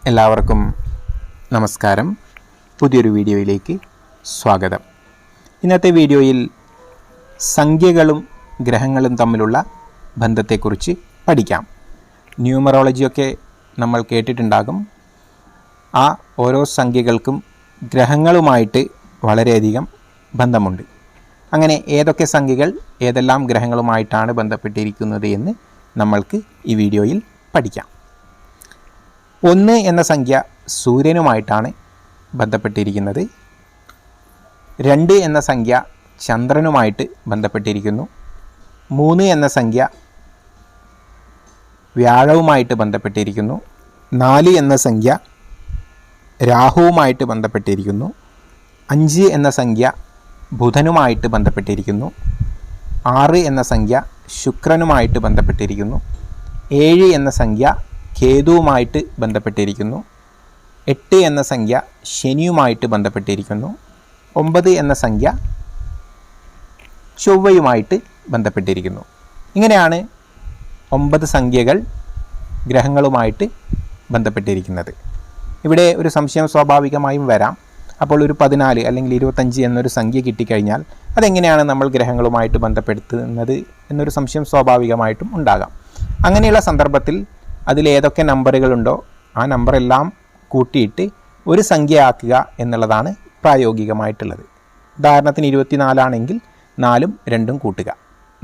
എല്ലാവർക്കും നമസ്കാരം. പുതിയൊരു വീഡിയോയിലേക്ക് സ്വാഗതം. ഇന്നത്തെ വീഡിയോയിൽ സംഖ്യകളും ഗ്രഹങ്ങളും തമ്മിലുള്ള ബന്ധത്തെക്കുറിച്ച് പഠിക്കാം. ന്യൂമറോളജിയൊക്കെ നമ്മൾ കേട്ടിട്ടുണ്ടാകും. ആ ഓരോ സംഖ്യകൾക്കും ഗ്രഹങ്ങളുമായിട്ട് വളരെയധികം ബന്ധമുണ്ട്. അങ്ങനെ ഏതൊക്കെ സംഖ്യകൾ ഏതെല്ലാം ഗ്രഹങ്ങളുമായിട്ടാണ് ബന്ധപ്പെട്ടിരിക്കുന്നത് എന്ന് നമ്മൾക്ക് ഈ വീഡിയോയിൽ പഠിക്കാം. 1 എന്ന സംഖ്യ സൂര്യനുമായിട്ടാണ് ബന്ധപ്പെട്ടിരിക്കുന്നത്. 2 എന്ന സംഖ്യ ചന്ദ്രനുമായിട്ട് ബന്ധപ്പെട്ടിരിക്കുന്നു. 3 എന്ന സംഖ്യ വ്യാഴവുമായിട്ട് ബന്ധപ്പെട്ടിരിക്കുന്നു. 4 എന്ന സംഖ്യ രാഹുവുമായിട്ട് ബന്ധപ്പെട്ടിരിക്കുന്നു. 5 എന്ന സംഖ്യ ബുധനുമായിട്ട് ബന്ധപ്പെട്ടിരിക്കുന്നു. 6 എന്ന സംഖ്യ ശുക്രനുമായിട്ട് ബന്ധപ്പെട്ടിരിക്കുന്നു. 7 എന്ന സംഖ്യ കേതുവുമായിട്ട് ബന്ധപ്പെട്ടിരിക്കുന്നു. 8 എന്ന സംഖ്യ ശനിയുമായിട്ട് ബന്ധപ്പെട്ടിരിക്കുന്നു. 9 എന്ന സംഖ്യ ചൊവ്വയുമായിട്ട് ബന്ധപ്പെട്ടിരിക്കുന്നു. ഇങ്ങനെയാണ് 9 സംഖ്യകൾ ഗ്രഹങ്ങളുമായിട്ട് ബന്ധപ്പെട്ടിരിക്കുന്നത്. ഇവിടെ ഒരു സംശയം സ്വാഭാവികമായും വരാം. അപ്പോൾ ഒരു 14 അല്ലെങ്കിൽ 25 എന്നൊരു സംഖ്യ കിട്ടിക്കഴിഞ്ഞാൽ അതെങ്ങനെയാണ് നമ്മൾ ഗ്രഹങ്ങളുമായിട്ട് ബന്ധപ്പെടുത്തുന്നത് എന്നൊരു സംശയം സ്വാഭാവികമായിട്ടും ഉണ്ടാകാം. അങ്ങനെയുള്ള സന്ദർഭത്തിൽ അതിലേതൊക്കെ നമ്പറുകളുണ്ടോ ആ നമ്പറെല്ലാം കൂട്ടിയിട്ട് ഒരു സംഖ്യയാക്കുക എന്നുള്ളതാണ് പ്രായോഗികമായിട്ടുള്ളത്. ഉദാഹരണത്തിന് 24 ആണെങ്കിൽ 4ഉം 2ഉം കൂട്ടുക.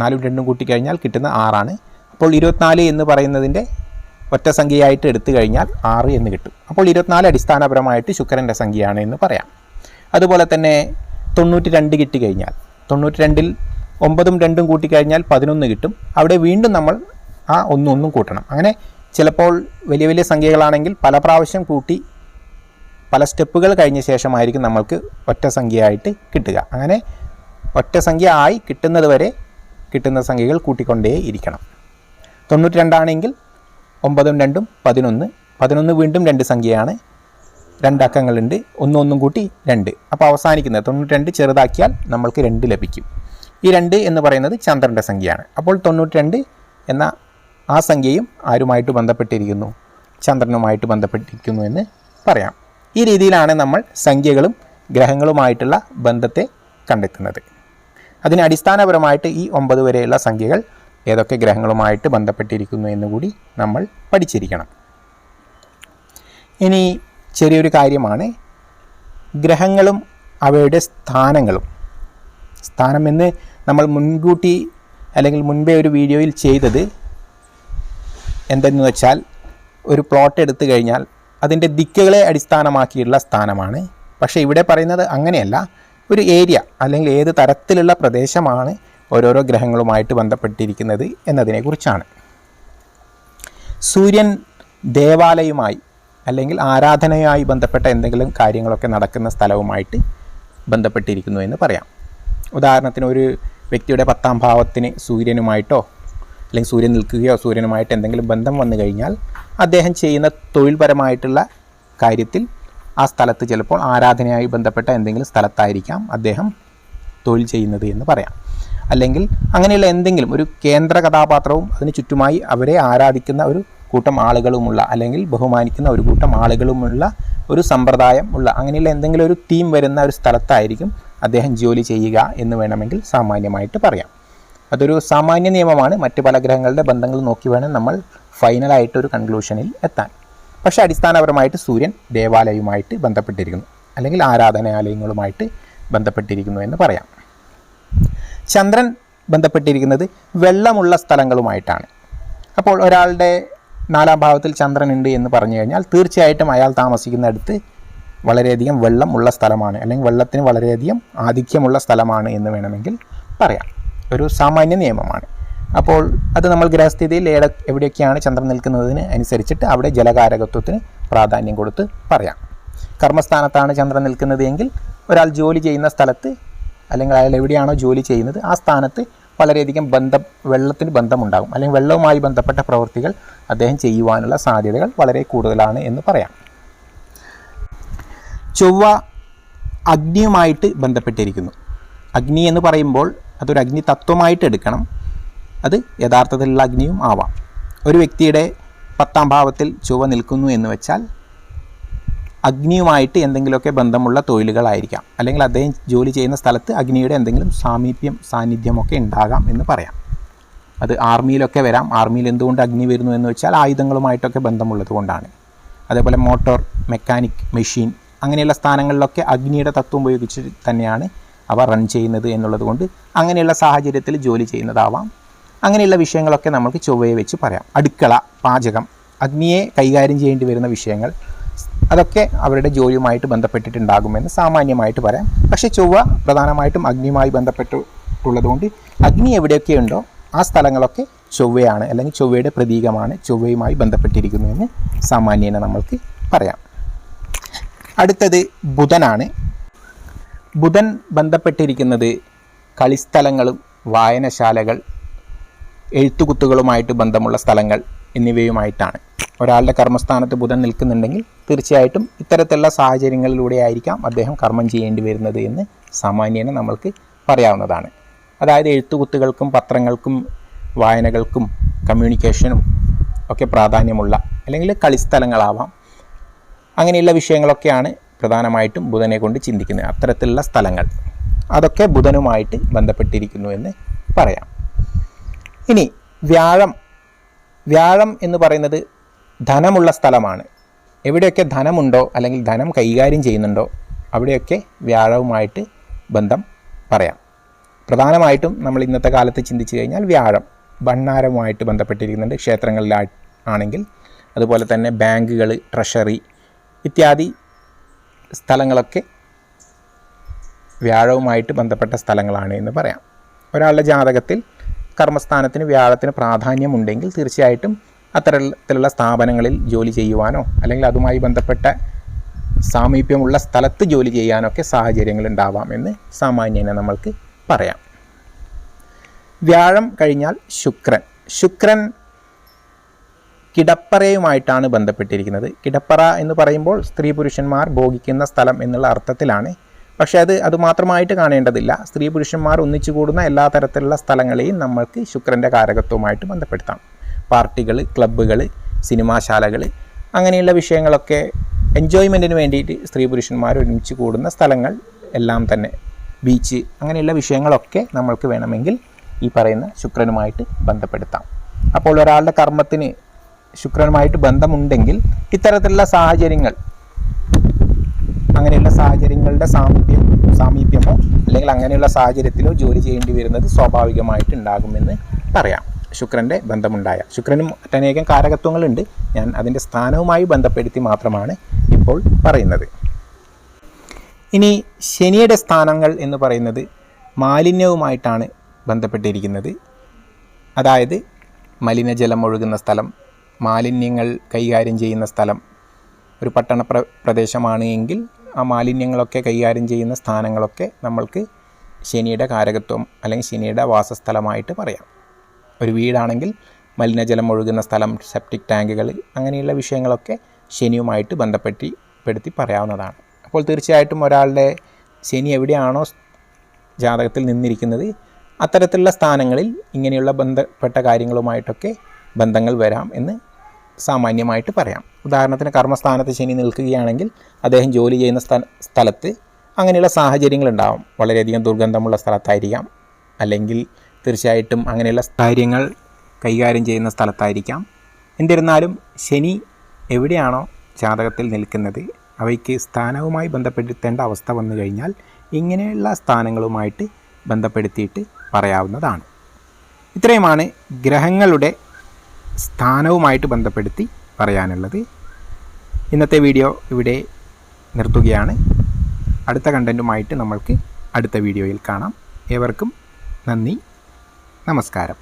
4ഉം 2ഉം കൂട്ടിക്കഴിഞ്ഞാൽ കിട്ടുന്ന 6ആണ്. അപ്പോൾ 24 എന്ന് പറയുന്നതിൻ്റെ ഒറ്റ സംഖ്യയായിട്ട് എടുത്തു കഴിഞ്ഞാൽ 6 എന്ന് കിട്ടും. അപ്പോൾ 24 അടിസ്ഥാനപരമായിട്ട് ശുക്രൻ്റെ സംഖ്യയാണ് എന്ന് പറയാം. അതുപോലെ തന്നെ 92 കിട്ടിക്കഴിഞ്ഞാൽ 92ൽ 9ഉം 2ഉം കൂട്ടിക്കഴിഞ്ഞാൽ 11 കിട്ടും. അവിടെ വീണ്ടും നമ്മൾ ആ 1 കൂട്ടണം. അങ്ങനെ ചിലപ്പോൾ വലിയ വലിയ സംഖ്യകളാണെങ്കിൽ പല പ്രാവശ്യം കൂട്ടി പല സ്റ്റെപ്പുകൾ കഴിഞ്ഞ ശേഷമായിരിക്കും നമ്മൾക്ക് ഒറ്റ സംഖ്യയായിട്ട് കിട്ടുക. അങ്ങനെ ഒറ്റ സംഖ്യ ആയി കിട്ടുന്നത് വരെ കിട്ടുന്ന സംഖ്യകൾ കൂട്ടിക്കൊണ്ടേ ഇരിക്കണം. 92 ആണെങ്കിൽ 9ഉം 2ഉം 11. 11 വീണ്ടും 2 സംഖ്യയാണ്. 2 അക്കങ്ങളുണ്ട്. 1 കൂട്ടി 2. അപ്പോൾ അവസാനിക്കുന്നത് 92 ചെറുതാക്കിയാൽ നമ്മൾക്ക് 2 ലഭിക്കും. ഈ 2 എന്ന് പറയുന്നത് ചന്ദ്രൻ്റെ സംഖ്യയാണ്. അപ്പോൾ 92 എന്ന ആ സംഖ്യയും ആരുമായിട്ട് ബന്ധപ്പെട്ടിരിക്കുന്നു? ചന്ദ്രനുമായിട്ട് ബന്ധപ്പെട്ടിരിക്കുന്നു എന്ന് പറയാം. ഈ രീതിയിലാണ് നമ്മൾ സംഖ്യകളും ഗ്രഹങ്ങളുമായിട്ടുള്ള ബന്ധത്തെ കണ്ടെത്തുന്നത്. അതിന് അടിസ്ഥാനപരമായിട്ട് ഈ 9 വരെയുള്ള സംഖ്യകൾ ഏതൊക്കെ ഗ്രഹങ്ങളുമായിട്ട് ബന്ധപ്പെട്ടിരിക്കുന്നു എന്നുകൂടി നമ്മൾ പഠിച്ചിരിക്കണം. ഇനി ചെറിയൊരു കാര്യമാണ് ഗ്രഹങ്ങളും അവയുടെ സ്ഥാനങ്ങളും. സ്ഥാനം എന്ന് നമ്മൾ മുൻകൂട്ടി അല്ലെങ്കിൽ മുൻപേ ഒരു വീഡിയോയിൽ ചെയ്തത് എന്തെന്ന് വെച്ചാൽ ഒരു പ്ലോട്ട് എടുത്തു കഴിഞ്ഞാൽ അതിൻ്റെ ദിക്കുകളെ അടിസ്ഥാനമാക്കിയുള്ള സ്ഥാനമാണ്. പക്ഷേ ഇവിടെ പറയുന്നത് അങ്ങനെയല്ല. ഒരു ഏരിയ അല്ലെങ്കിൽ ഏത് തരത്തിലുള്ള പ്രദേശമാണ് ഓരോരോ ഗ്രഹങ്ങളുമായിട്ട് ബന്ധപ്പെട്ടിരിക്കുന്നത് എന്നതിനെക്കുറിച്ചാണ്. സൂര്യൻ ദേവാലയവുമായി അല്ലെങ്കിൽ ആരാധനയുമായി ബന്ധപ്പെട്ട എന്തെങ്കിലും കാര്യങ്ങളൊക്കെ നടക്കുന്ന സ്ഥലവുമായിട്ട് ബന്ധപ്പെട്ടിരിക്കുന്നു എന്ന് പറയാം. ഉദാഹരണത്തിന് ഒരു വ്യക്തിയുടെ 10ാം ഭാവത്തിന് സൂര്യനുമായിട്ടോ അല്ലെങ്കിൽ സൂര്യൻ നിൽക്കുകയോ സൂര്യനുമായിട്ട് എന്തെങ്കിലും ബന്ധം വന്നു കഴിഞ്ഞാൽ അദ്ദേഹം ചെയ്യുന്ന തൊഴിൽപരമായിട്ടുള്ള കാര്യത്തിൽ ആ സ്ഥലത്ത് ചിലപ്പോൾ ആരാധനയായി ബന്ധപ്പെട്ട എന്തെങ്കിലും സ്ഥലത്തായിരിക്കാം അദ്ദേഹം തൊഴിൽ ചെയ്യുന്നത് എന്ന് പറയാം. അല്ലെങ്കിൽ അങ്ങനെയുള്ള എന്തെങ്കിലും ഒരു കേന്ദ്ര കഥാപാത്രവും അതിന് ചുറ്റുമായി അവരെ ആരാധിക്കുന്ന ഒരു കൂട്ടം ആളുകളുമുള്ള അല്ലെങ്കിൽ ബഹുമാനിക്കുന്ന ഒരു കൂട്ടം ആളുകളുമുള്ള ഒരു സമ്പ്രദായം ഉള്ള അങ്ങനെയുള്ള എന്തെങ്കിലും ഒരു തീം വരുന്ന ഒരു സ്ഥലത്തായിരിക്കും അദ്ദേഹം ജോലി ചെയ്യുക എന്ന് വേണമെങ്കിൽ സാമാന്യമായിട്ട് പറയാം. അതൊരു സാമാന്യ നിയമമാണ്. മറ്റ് പല ഗ്രഹങ്ങളുടെ ബന്ധങ്ങൾ നോക്കി വേണം നമ്മൾ ഫൈനലായിട്ടൊരു കൺക്ലൂഷനിൽ എത്താൻ. പക്ഷേ അടിസ്ഥാനപരമായിട്ട് സൂര്യൻ ദേവാലയവുമായിട്ട് ബന്ധപ്പെട്ടിരിക്കുന്നു അല്ലെങ്കിൽ ആരാധനാലയങ്ങളുമായിട്ട് ബന്ധപ്പെട്ടിരിക്കുന്നു എന്ന് പറയാം. ചന്ദ്രൻ ബന്ധപ്പെട്ടിരിക്കുന്നത് വെള്ളമുള്ള സ്ഥലങ്ങളുമായിട്ടാണ്. അപ്പോൾ ഒരാളുടെ 4ാം ഭാവത്തിൽ ചന്ദ്രൻ ഉണ്ട് എന്ന് പറഞ്ഞു കഴിഞ്ഞാൽ തീർച്ചയായിട്ടും അയാൾ താമസിക്കുന്നിടത്ത് വളരെയധികം വെള്ളമുള്ള സ്ഥലമാണ് അല്ലെങ്കിൽ വെള്ളത്തിന് വളരെയധികം ആധിക്യമുള്ള സ്ഥലമാണ് എന്ന് വേണമെങ്കിൽ പറയാം. ഒരു സാമാന്യ നിയമമാണ്. അപ്പോൾ അത് നമ്മൾ ഗ്രഹസ്ഥിതിയിൽ എവിടെയൊക്കെയാണ് ചന്ദ്രൻ നിൽക്കുന്നതിന് അനുസരിച്ചിട്ട് അവിടെ ജലകാരകത്വത്തിന് പ്രാധാന്യം കൊടുത്ത് പറയാം. കർമ്മസ്ഥാനത്താണ് ചന്ദ്രൻ നിൽക്കുന്നത് എങ്കിൽ ഒരാൾ ജോലി ചെയ്യുന്ന സ്ഥലത്ത് അല്ലെങ്കിൽ അയാൾ എവിടെയാണോ ജോലി ചെയ്യുന്നത് ആ സ്ഥാനത്ത് വളരെയധികം വെള്ളത്തിന് ബന്ധമുണ്ടാകും അല്ലെങ്കിൽ വെള്ളവുമായി ബന്ധപ്പെട്ട പ്രവൃത്തികൾ അദ്ദേഹം ചെയ്യുവാനുള്ള സാധ്യതകൾ വളരെ കൂടുതലാണ് എന്ന് പറയാം. ചൊവ്വ അഗ്നിയുമായിട്ട് ബന്ധപ്പെട്ടിരിക്കുന്നു. അഗ്നി എന്ന് പറയുമ്പോൾ അതൊരു അഗ്നി തത്വമായിട്ട് എടുക്കണം. അത് യഥാർത്ഥത്തിലുള്ള അഗ്നിയും ആവാം. ഒരു വ്യക്തിയുടെ 10ാം ഭാവത്തിൽ ചൊവ്വ നിൽക്കുന്നു എന്ന് വെച്ചാൽ അഗ്നിയുമായിട്ട് എന്തെങ്കിലുമൊക്കെ ബന്ധമുള്ള തൊഴിലുകളായിരിക്കാം, അല്ലെങ്കിൽ അദ്ദേഹം ജോലി ചെയ്യുന്ന സ്ഥലത്ത് അഗ്നിയുടെ എന്തെങ്കിലും സാന്നിധ്യമൊക്കെ ഉണ്ടാകാം എന്ന് പറയാം. അത് ആർമിയിലൊക്കെ വരാം. ആർമിയിൽ എന്തുകൊണ്ട് അഗ്നി വരുന്നു എന്ന് വെച്ചാൽ ആയുധങ്ങളുമായിട്ടൊക്കെ ബന്ധമുള്ളത് കൊണ്ടാണ്. അതേപോലെ മോട്ടോർ, മെക്കാനിക്, മെഷീൻ അങ്ങനെയുള്ള സ്ഥാനങ്ങളിലൊക്കെ അഗ്നിയുടെ തത്വം ഉപയോഗിച്ച് തന്നെയാണ് അവ റൺ ചെയ്യുന്നത് എന്നുള്ളത് കൊണ്ട് അങ്ങനെയുള്ള സാഹചര്യത്തിൽ ജോലി ചെയ്യുന്നതാവാം. അങ്ങനെയുള്ള വിഷയങ്ങളൊക്കെ നമുക്ക് ചൊവ്വയെ വെച്ച് പറയാം. അടുക്കള, പാചകം, അഗ്നിയെ കൈകാര്യം ചെയ്യേണ്ടി വരുന്ന വിഷയങ്ങൾ അതൊക്കെ അവരുടെ ജോലിയുമായിട്ട് ബന്ധപ്പെട്ടിട്ടുണ്ടാകുമെന്ന് സാമാന്യമായിട്ട് പറയാം. പക്ഷേ ചൊവ്വ പ്രധാനമായിട്ടും അഗ്നിയുമായി ബന്ധപ്പെട്ടുള്ളതുകൊണ്ട് അഗ്നി എവിടെയൊക്കെയുണ്ടോ ആ സ്ഥലങ്ങളൊക്കെ ചൊവ്വയാണ്, അല്ലെങ്കിൽ ചൊവ്വയുടെ പ്രതീകമാണ്, ചൊവ്വയുമായി ബന്ധപ്പെട്ടിരിക്കുന്നു എന്ന് സാമാന്യേന നമ്മൾക്ക് പറയാം. അടുത്തത് ബുധനാണ്. ബുധൻ ബന്ധപ്പെട്ടിരിക്കുന്നത് കളിസ്ഥലങ്ങളും വായനശാലകൾ, എഴുത്തുകുത്തുകളുമായിട്ട് ബന്ധമുള്ള സ്ഥലങ്ങൾ എന്നിവയുമായിട്ടാണ്. ഒരാളുടെ കർമ്മസ്ഥാനത്ത് ബുധൻ നിൽക്കുന്നുണ്ടെങ്കിൽ തീർച്ചയായിട്ടും ഇത്തരത്തിലുള്ള സാഹചര്യങ്ങളിലൂടെ ആയിരിക്കാം അദ്ദേഹം കർമ്മം ചെയ്യേണ്ടി വരുന്നത് എന്ന് സാമാന്യേന നമ്മൾക്ക് പറയാവുന്നതാണ്. അതായത് എഴുത്തുകുത്തുകൾക്കും പത്രങ്ങൾക്കും വായനകൾക്കും കമ്മ്യൂണിക്കേഷനും ഒക്കെ പ്രാധാന്യമുള്ള, അല്ലെങ്കിൽ കളിസ്ഥലങ്ങളാവാം, അങ്ങനെയുള്ള വിഷയങ്ങളൊക്കെയാണ് പ്രധാനമായിട്ടും ബുധനെ കൊണ്ട് ചിന്തിക്കുന്നത്. അത്തരത്തിലുള്ള സ്ഥലങ്ങൾ അതൊക്കെ ബുധനുമായിട്ട് ബന്ധപ്പെട്ടിരിക്കുന്നു എന്ന് പറയാം. ഇനി വ്യാഴം എന്ന് പറയുന്നത് ധനമുള്ള സ്ഥലമാണ്. എവിടെയൊക്കെ ധനമുണ്ടോ അല്ലെങ്കിൽ ധനം കൈകാര്യം ചെയ്യുന്നുണ്ടോ അവിടെയൊക്കെ വ്യാഴവുമായിട്ട് ബന്ധം പറയാം. പ്രധാനമായിട്ടും നമ്മൾ ഇന്നത്തെ കാലത്ത് ചിന്തിച്ചു കഴിഞ്ഞാൽ വ്യാഴം ഭണ്ഡാരവുമായിട്ട് ബന്ധപ്പെട്ടിരിക്കുന്നുണ്ട്. ക്ഷേത്രങ്ങളിൽ ആണെങ്കിൽ അതുപോലെ തന്നെ ബാങ്കുകൾ, ട്രഷറി ഇത്യാദി സ്ഥലങ്ങളൊക്കെ വ്യാഴവുമായിട്ട് ബന്ധപ്പെട്ട സ്ഥലങ്ങളാണ് എന്ന് പറയാം. ഒരാളുടെ ജാതകത്തിൽ കർമ്മസ്ഥാനത്തിന് വ്യാഴത്തിന് പ്രാധാന്യമുണ്ടെങ്കിൽ തീർച്ചയായിട്ടും അത്തരത്തിലുള്ള സ്ഥാപനങ്ങളിൽ ജോലി ചെയ്യുവാനോ അല്ലെങ്കിൽ അതുമായി ബന്ധപ്പെട്ട സാമീപ്യമുള്ള സ്ഥലത്ത് ജോലി ചെയ്യാനൊക്കെ സാഹചര്യങ്ങൾ ഉണ്ടാവാം എന്ന് സാമാന്യേന നമ്മൾക്ക് പറയാം. വ്യാഴം കഴിഞ്ഞാൽ ശുക്രൻ കിടപ്പറയുമായിട്ടാണ് ബന്ധപ്പെട്ടിരിക്കുന്നത്. കിടപ്പറ എന്ന് പറയുമ്പോൾ സ്ത്രീ പുരുഷന്മാർ ഭോഗിക്കുന്ന സ്ഥലം എന്നുള്ള അർത്ഥത്തിലാണ്. പക്ഷേ അത് മാത്രമായിട്ട് കാണേണ്ടതില്ല. സ്ത്രീ പുരുഷന്മാർ ഒന്നിച്ചു കൂടുന്ന എല്ലാ തരത്തിലുള്ള സ്ഥലങ്ങളെയും നമ്മൾക്ക് ശുക്രൻ്റെ കാരകത്വമായിട്ട് ബന്ധപ്പെടുത്താം. പാർട്ടികൾ, ക്ലബ്ബുകൾ, സിനിമാശാലകൾ അങ്ങനെയുള്ള വിഷയങ്ങളൊക്കെ എൻജോയ്മെൻറ്റിന് വേണ്ടിയിട്ട് സ്ത്രീ പുരുഷന്മാർ ഒരുമിച്ച് കൂടുന്ന സ്ഥലങ്ങൾ എല്ലാം തന്നെ, ബീച്ച് അങ്ങനെയുള്ള വിഷയങ്ങളൊക്കെ നമ്മൾക്ക് വേണമെങ്കിൽ ഈ പറയുന്ന ശുക്രനുമായിട്ട് ബന്ധപ്പെടുത്താം. അപ്പോൾ ഒരാളുടെ കർമ്മത്തിന് ശുക്രനുമായിട്ട് ബന്ധമുണ്ടെങ്കിൽ ഇത്തരത്തിലുള്ള സാഹചര്യങ്ങൾ, അങ്ങനെയുള്ള സാഹചര്യങ്ങളുടെ സാമീപ്യമോ അല്ലെങ്കിൽ അങ്ങനെയുള്ള സാഹചര്യത്തിലോ ജോലി ചെയ്യേണ്ടി വരുന്നത് സ്വാഭാവികമായിട്ട് ഉണ്ടാകുമെന്ന് പറയാം. ശുക്രൻ്റെ ബന്ധമുണ്ടായ, ശുക്രനും ഒട്ടനേകം കാരകത്വങ്ങളുണ്ട്. ഞാൻ അതിൻ്റെ സ്ഥാനവുമായി ബന്ധപ്പെടുത്തി മാത്രമാണ് ഇപ്പോൾ പറയുന്നത്. ഇനി ശനിയുടെ സ്ഥാനങ്ങൾ എന്ന് പറയുന്നത് മാലിന്യവുമായിട്ടാണ് ബന്ധപ്പെട്ടിരിക്കുന്നത്. അതായത് മലിനജലം ഒഴുകുന്ന സ്ഥലം, മാലിന്യങ്ങൾ കൈകാര്യം ചെയ്യുന്ന സ്ഥലം. ഒരു പട്ടണ പ്രദേശമാണ് എങ്കിൽ ആ മാലിന്യങ്ങളൊക്കെ കൈകാര്യം ചെയ്യുന്ന സ്ഥാനങ്ങളൊക്കെ നമ്മൾക്ക് ശനിയുടെ കാരകത്വം അല്ലെങ്കിൽ ശനിയുടെ വാസസ്ഥലമായിട്ട് പറയാം. ഒരു വീടാണെങ്കിൽ മലിനജലം ഒഴുകുന്ന സ്ഥലം, സെപ്റ്റിക് ടാങ്കുകൾ അങ്ങനെയുള്ള വിഷയങ്ങളൊക്കെ ശനിയുമായിട്ട് ബന്ധപ്പെടുത്തി പറയാവുന്നതാണ്. അപ്പോൾ തീർച്ചയായിട്ടും ഒരാളുടെ ശനി എവിടെയാണോ ജാതകത്തിൽ നിന്നിരിക്കുന്നത് അത്തരത്തിലുള്ള സ്ഥാനങ്ങളിൽ ഇങ്ങനെയുള്ള ബന്ധപ്പെട്ട കാര്യങ്ങളുമായിട്ടൊക്കെ ബന്ധങ്ങൾ വരാം എന്ന് സാമാന്യമായിട്ട് പറയാം. ഉദാഹരണത്തിന് കർമ്മസ്ഥാനത്ത് ശനി നിൽക്കുകയാണെങ്കിൽ അദ്ദേഹം ജോലി ചെയ്യുന്ന സ്ഥലത്ത് അങ്ങനെയുള്ള സാഹചര്യങ്ങളുണ്ടാവും. വളരെയധികം ദുർഗന്ധമുള്ള സ്ഥലത്തായിരിക്കാം, അല്ലെങ്കിൽ തീർച്ചയായിട്ടും അങ്ങനെയുള്ള കാര്യങ്ങൾ കൈകാര്യം ചെയ്യുന്ന സ്ഥലത്തായിരിക്കാം. എന്നിരുന്നാലും ശനി എവിടെയാണോ ജാതകത്തിൽ നിൽക്കുന്നത് അവയ്ക്ക് സ്ഥാനവുമായി ബന്ധപ്പെടുത്തേണ്ട അവസ്ഥ വന്നു കഴിഞ്ഞാൽ ഇങ്ങനെയുള്ള സ്ഥാനങ്ങളുമായിട്ട് ബന്ധപ്പെടുത്തിയിട്ട് പറയാവുന്നതാണ്. ഇത്രയുമാണ് ഗ്രഹങ്ങളുടെ സ്ഥാനവുമായിട്ട് ബന്ധപ്പെടുത്തി പറയാനുള്ളത്. ഇന്നത്തെ വീഡിയോ ഇവിടെ നിർത്തുകയാണ്. അടുത്ത കണ്ടൻറ്റുമായിട്ട് നമ്മൾക്ക് അടുത്ത വീഡിയോയിൽ കാണാം. ഏവർക്കും നന്ദി, നമസ്കാരം.